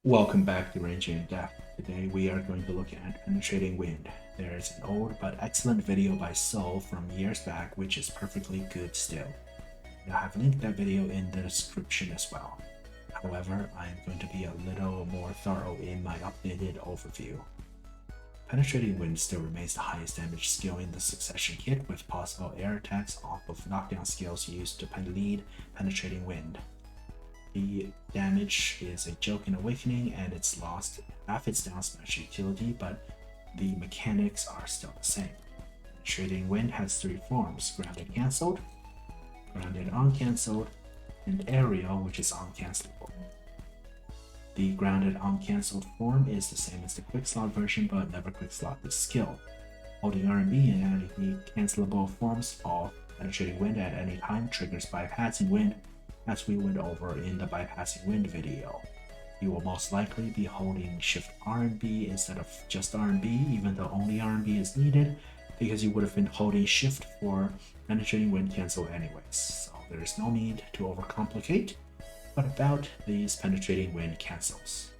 Welcome back to Ranging in Depth. Today we are going to look at Penetrating Wind. There is an old but excellent video by Soul from years back which is perfectly good still. I have linked that video in the description as well. However, I am going to be a little more thorough in my updated overview. Penetrating Wind still remains the highest damage skill in the Succession kit, with possible air attacks off of knockdown skills used to lead Penetrating Wind. The damage is a joke in Awakening and it's lost half its downsmash utility, but the mechanics are still the same. Penetrating Wind has three forms: grounded cancelled, grounded uncancelled, and aerial, which is uncancelable. The grounded uncancelled form is the same as the quick slot version, but never quick slot this skill. Holding RB and any cancelable forms of Penetrating Wind at any time triggers bypassing wind, as we went over in the bypassing wind video. You will most likely be holding Shift LMB instead of just RB, even though only RB is needed, because you would have been holding Shift for Penetrating Wind cancel anyways, so there is no need to overcomplicate. But about these Penetrating Wind cancels.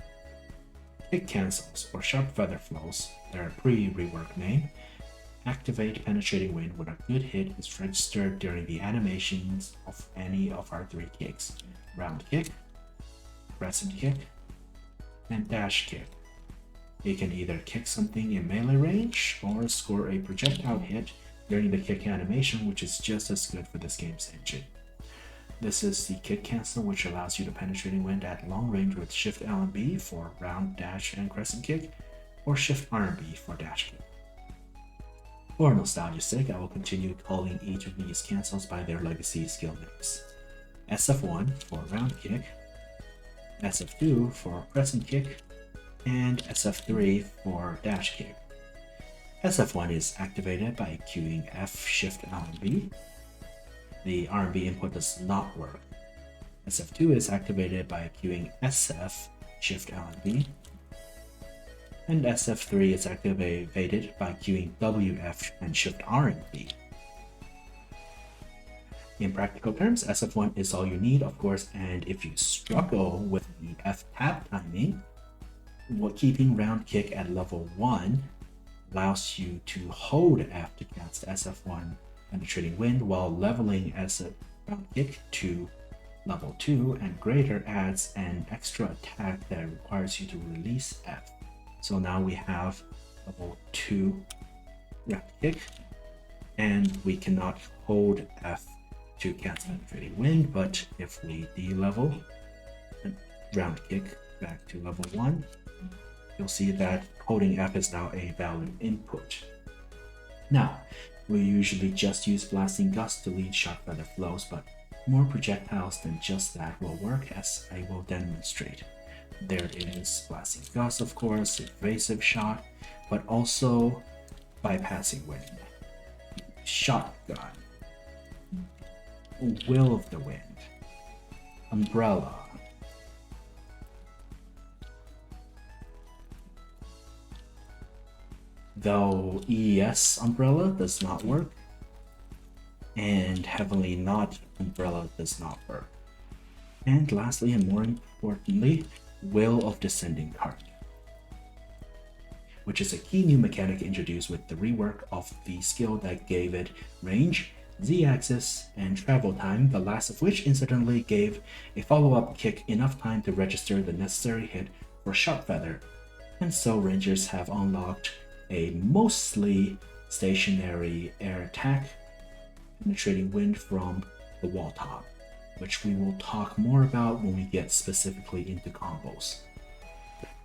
Kick cancels, or sharp feather flows, their pre-rework name, activate Penetrating Wind when a good hit is registered during the animations of any of our three kicks: round kick, crescent kick, and dash kick. It can either kick something in melee range or score a projectile hit during the kick animation, which is just as good for this game's engine. This is the kick cancel, which allows you to Penetrating Wind at long range with Shift LMB for round, dash, and crescent kick, or Shift RB for dash kick. For nostalgia's sake, I will continue calling each of these cancels by their legacy skill names: SF1 for round kick, SF2 for crescent kick, and SF3 for dash kick. SF1 is activated by queuing F Shift LMB. The RB input does not work. SF2 is activated by queuing SF Shift LMB. And SF3 is activated by queuing WF and Shift RB. In practical terms, SF1 is all you need, of course, and if you struggle with the F tap timing, keeping round kick at level 1 allows you to hold F to cast SF1 Penetrating Wind, while leveling SF round kick to level 2 and greater adds an extra attack that requires you to release F. So now we have level 2 round kick, and we cannot hold F to cancel Penetrating Wind, but if we de-level round kick back to level 1, you'll see that holding F is now a valid input. Now, we usually just use Blasting Gust to lead shot feather flows, but more projectiles than just that will work, as I will demonstrate. There is Blasting Gust, of course, Evasive Shot, but also bypassing wind, shotgun, Will of the Wind, umbrella, though EES umbrella does not work, and Heavenly Knot umbrella does not work. And lastly, and more importantly, Will of Descending Card, which is a key new mechanic introduced with the rework of the skill that gave it range, Z-axis, and travel time, the last of which incidentally gave a follow-up kick enough time to register the necessary hit for Sharp Feather, and so Rangers have unlocked a mostly stationary air attack, Penetrating Wind from the Wotw, which we will talk more about when we get specifically into combos.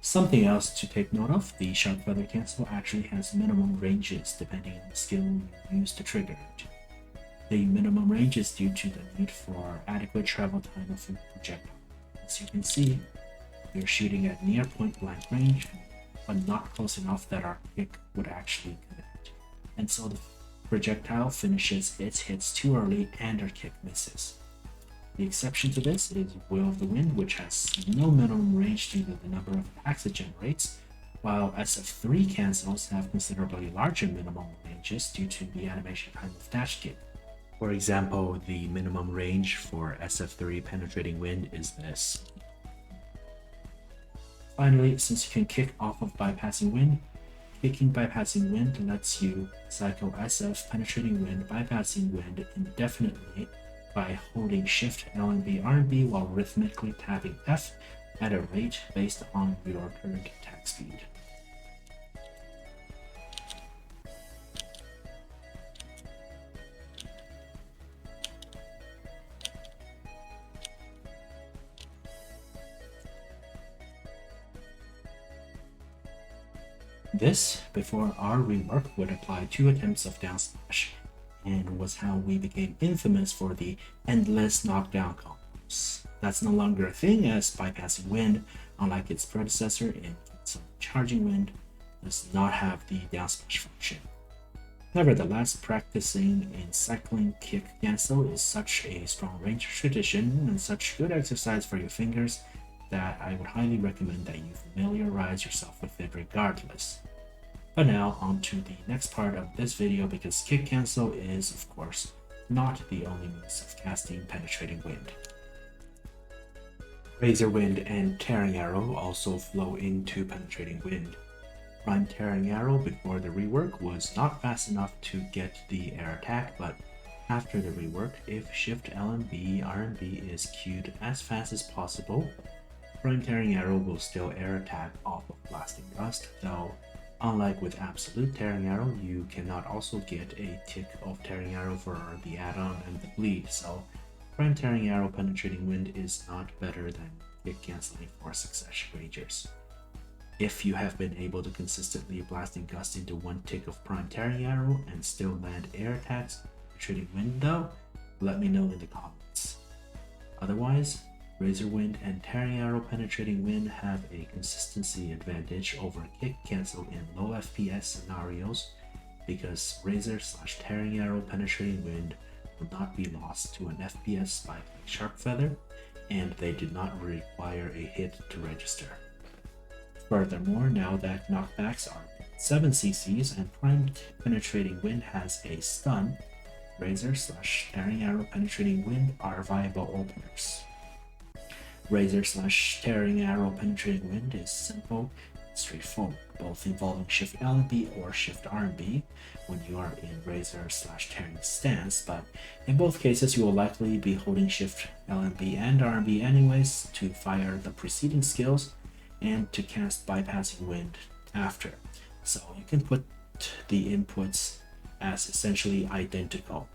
Something else to take note of: the Sharp Feather cancel actually has minimum ranges depending on the skill you use to trigger it. The minimum range is due to the need for adequate travel time of a projectile. As you can see, we're shooting at near point blank range, but not close enough that our kick would actually connect, and so the projectile finishes its hits too early and our kick misses. The exception to this is Will of the Wind, which has no minimum range due to the number of attacks it generates, while SF3 cancels have considerably larger minimum ranges due to the animation time of dash kick. For example, the minimum range for SF3 Penetrating Wind is this: Finally, since you can kick off of bypassing wind, kicking bypassing wind lets you cycle SF penetrating wind bypassing wind indefinitely by holding Shift LMB RB while rhythmically tapping F at a rate based on your current attack speed. This, before our rework, would apply 2 attempts of downsmash, and was how we became infamous for the endless knockdown combos. That's no longer a thing, as bypassing wind, unlike its predecessor in charging wind, does not have the downsmash function. Nevertheless, practicing in cycling kick cancel is such a strong range tradition and such good exercise for your fingers that I would highly recommend that you familiarize yourself with it regardless. But now on to the next part of this video, because kick cancel is, of course, not the only means of casting penetrating wind. Razor wind and tearing arrow also flow into penetrating wind. Prime tearing arrow before the rework was not fast enough to get the air attack, but after the rework, if Shift LMB RMB is queued as fast as possible, prime tearing arrow will still air attack off of blasting gust, though unlike with absolute tearing arrow, you cannot also get a tick of tearing arrow for the add-on and the bleed, so prime tearing arrow penetrating wind is not better than kick canceling for succession rangers. If you have been able to consistently blasting gust into 1 tick of prime tearing arrow and still land air attacks penetrating wind though, let me know in the comments. Otherwise, razor wind and tearing arrow penetrating wind have a consistency advantage over kick cancel in low FPS scenarios because razor/tearing arrow penetrating wind will not be lost to an FPS spike like shark feather, and they do not require a hit to register. Furthermore, now that knockbacks are 7 CCs and prime penetrating wind has a stun, razor/tearing arrow penetrating wind are viable openers. Razor/tearing arrow penetrating wind is simple and straightforward, both involving Shift LMB or Shift RMB when you are in razor/tearing stance, but in both cases you will likely be holding Shift LMB and RMB anyways to fire the preceding skills and to cast bypassing wind after, so you can put the inputs as essentially identical.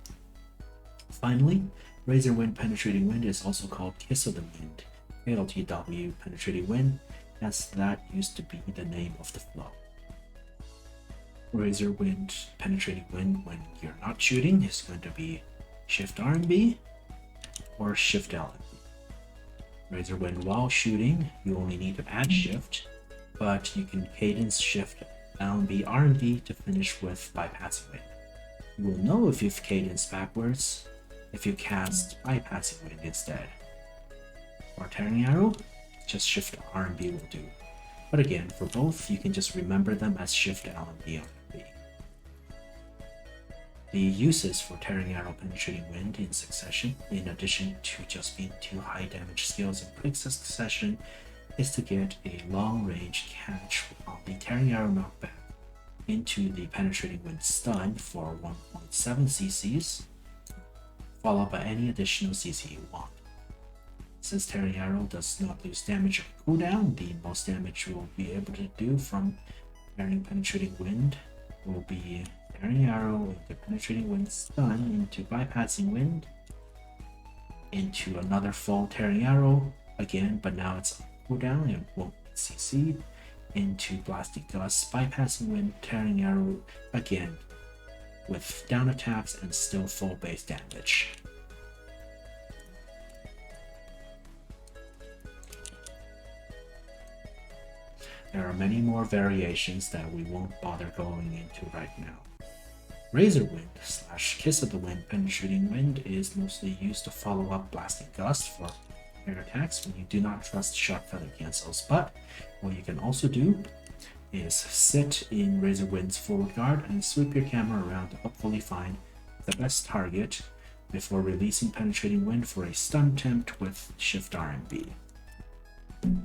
Finally, razor wind penetrating wind is also called Kiss of the Wind, KLTW penetrating wind, as that used to be the name of the flow. Razor wind penetrating wind when you're not shooting is going to be Shift RMB or Shift LMB. Razor wind while shooting, you only need to add Shift, but you can cadence Shift LMB RMB to finish with bypassing wind. You will know if you've cadenced backwards if you cast bypassing wind instead. For tearing arrow, just Shift RMB will do. But again, for both, you can just remember them as Shift LMB RMB. The uses for tearing arrow penetrating wind in succession, in addition to just being 2 high damage skills in quick succession, is to get a long range catch on the tearing arrow knockback into the penetrating wind stun for 1.7 CCs, followed by any additional CC you want. Since tearing arrow does not lose damage on cooldown, the most damage you will be able to do from tearing penetrating wind will be tearing arrow into penetrating wind stun into bypassing wind into another full tearing arrow again, but now it's on cooldown and won't be CC'd, into blasting gust, bypassing wind, tearing arrow again with down attacks and still full base damage. There are many more variations that we won't bother going into right now. Razor wind / Kiss of the Wind penetrating wind is mostly used to follow up blasting gust for air attacks when you do not trust shark feather cancels, but what you can also do is sit in Razor Wind's forward guard and sweep your camera around to hopefully find the best target before releasing penetrating wind for a stun attempt with Shift RMB.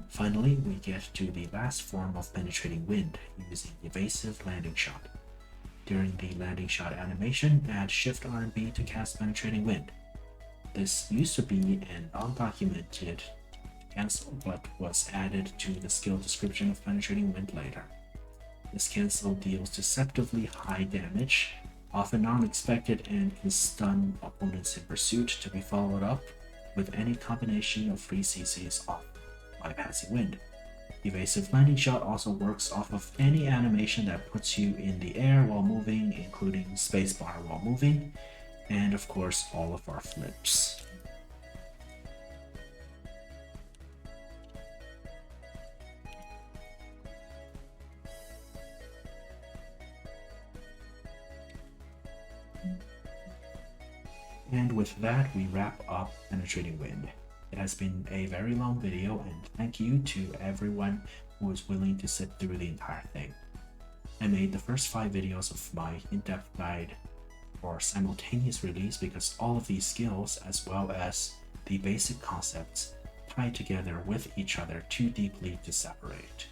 Finally, we get to the last form of penetrating wind using Evasive Landing Shot. During the landing shot animation, add Shift LMB to cast penetrating wind. This used to be an undocumented cancel, but was added to the skill description of penetrating wind later. This cancel deals deceptively high damage, often unexpected, and can stun opponents in pursuit, to be followed up with any combination of free CCs off bypassing wind. Evasive Landing Shot also works off of any animation that puts you in the air while moving, including spacebar while moving, and of course all of our flips. And with that, we wrap up Penetrating Wind. It has been a very long video, and thank you to everyone who was willing to sit through the entire thing. I made the first 5 videos of my in-depth guide for simultaneous release because all of these skills, as well as the basic concepts, tie together with each other too deeply to separate.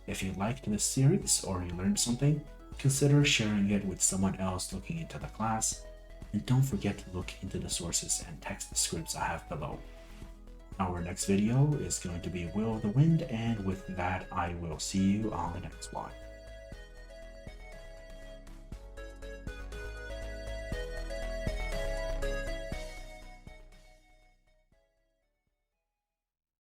If you liked this series or you learned something, consider sharing it with someone else looking into the class, and don't forget to look into the sources and text scripts I have below. Our next video is going to be Will of the Wind, and with that I will see you on the next one.